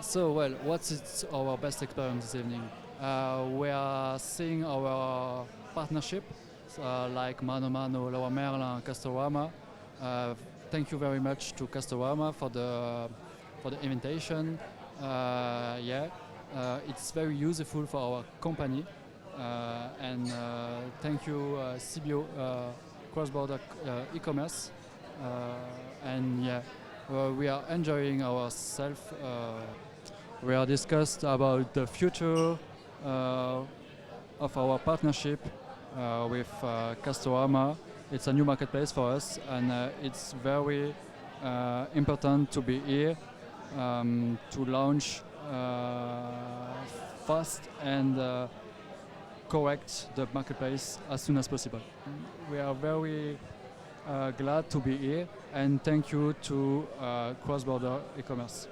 What is our best experience this evening? We are seeing our partnership like Mano Mano, Leroy Merlin, Castorama. Uh, Thank you very much to Castorama for the invitation. It's very useful for our company. And thank you, CBO, cross-border e-commerce. And yeah, we are enjoying ourselves. We are discussed about the future of our partnership with Castorama. It's a new marketplace for us, and it's very important to be here to launch fast and correct the marketplace as soon as possible. We are very glad to be here, and thank you to cross-border e-commerce.